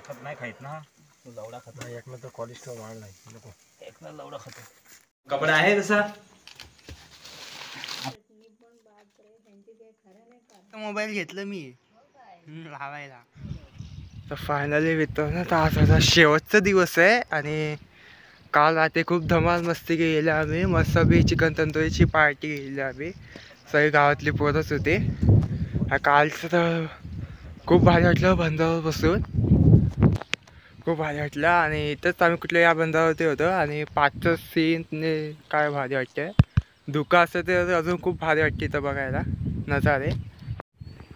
खत नाही खायत ना, लवडा खत नाही. एक तर कोलेस्ट्रॉल वाढलाय नको, एक लवडा खातो. कपडा आहे तसा. मोबाईल घेतलं मी लावायला. तर फायनली मित्रांनो, तर आज शेवटचा दिवस आहे आणि काल रात्री खूप धमाल मस्ती केली आम्ही. मस्त बी चिकन तंदुरीची पार्टी केली आम्ही, सगळी गावातली पोरच होते. कालचं तर खूप भारी वाटलं, बंधावर बसून खूप भारी वाटलं. आणि इथंच आम्ही कुठल्या या बंधावरती होतो आणि पाचचं सीन काय भारी वाटतं. धुकं असतं ते अजून खूप भारी वाटते इथं बघायला नजारे.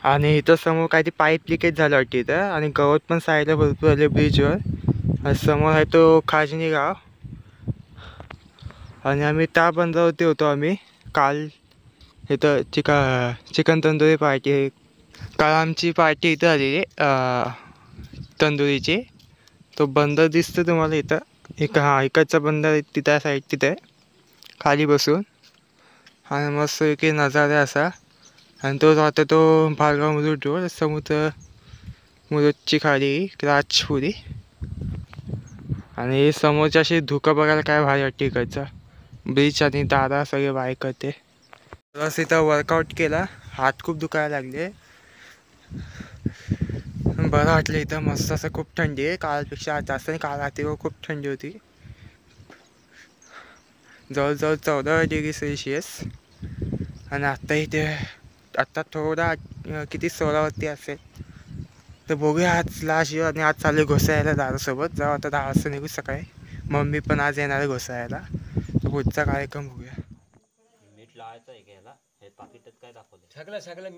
आणि इथं समोर काही ते पाईप लिकेज झालं वाटतं इथं, आणि गवत पण साईडला भरपूर आले ब्रिजवर. आणि समोर आहे तो खाजनी गाव. आणि आम्ही त्या बंधावरती होतो आम्ही काल. इथं चिकन तंदुरी पार्टी, काल आमची पार्टी इथं आलेली तंदुरीची. तो बंदर दिसतो तुम्हाला इथं, इकडचा बंदर तिथं साईड तिथे खाली बसून. आणि मस्त एक नजारा असा. आणि तो राहतो तो भालगाव मुरुड रोड, समुद्र मुरुडची खाली राजपुरी. आणि समोरच्या अशी धुकं बघायला काय भारी वाटते इकडचा ब्रिज. आणि दादा सगळे बाईक करते. बस इथं वर्कआउट केला, हात खूप दुखायला लागले. बरं वाटलं इथं, मस्त असं. खूप थंडी आहे कालपेक्षा आज जास्त नाही, काल रात्रीवर खूप थंडी होती, जवळजवळ 14 डिग्री सेल्सिअस. आणि आत्ता इथे आत्ता थोडा किती 16वरती असेल. तर बघूया आज लास्ट येऊ. आणि आज चालू घोसायला दादासोबत जाऊ. आता 10 वाजता निघू सकाळी. मम्मी पण आज येणार आहे घोसायला. तर पुढचा कार्यक्रम बघूया. मीठ लावायचं आहे का याला, हे पाकिटात काय दाखवलं सगळं सगळं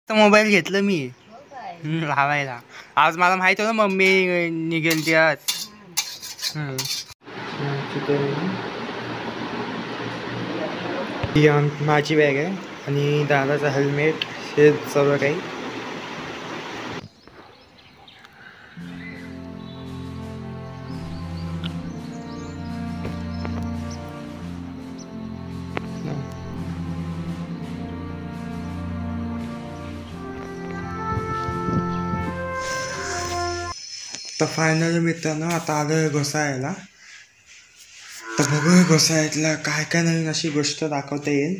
मोबाईल घेतलं मी लावायला. आज मला माहित होतं मम्मी निघेल ती आज. माझी बॅग आहे आणि दादाचा हेल्मेट, हे सर्व काही. तर फायनली मित्रांनो आता आलं घोसाळ्याला. तर बघूया घोसाळ्यातला काय काय नवीन अशी गोष्ट दाखवता येईल.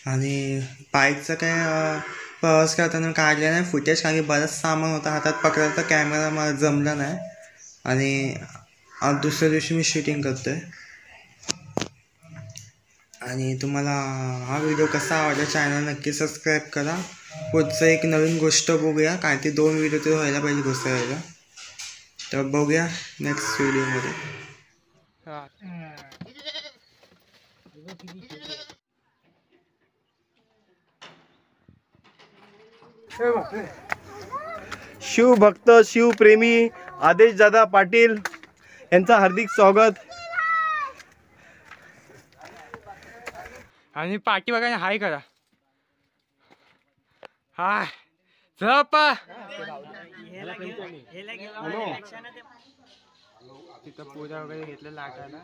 आणि बाईकचं काय प्रवास करताना काढले नाही फुटेज, कारण की बरंच सामान होता हातात पकडायला, तर कॅमेरा मला जमला नाही. आणि आज दुसऱ्या दिवशी मी शूटिंग करतोय. आणि तुम्हाला हा व्हिडिओ कसा आवडला चॅनल नक्की सबस्क्राईब करा. पुढचं एक नवीन गोष्ट बघूया, कारण ते 2 व्हिडिओ तर व्हायला पाहिजे घुसायला. तर बघूया नेक्स्ट व्हिडिओमध्ये. शिवभक्त शिवप्रेमी आदेश दादा पाटील यांचं हार्दिक स्वागत. आणि पाठी बघा हाय करा. हाय झपा तिथं पूजा वगैरे घेतलं लाटायला.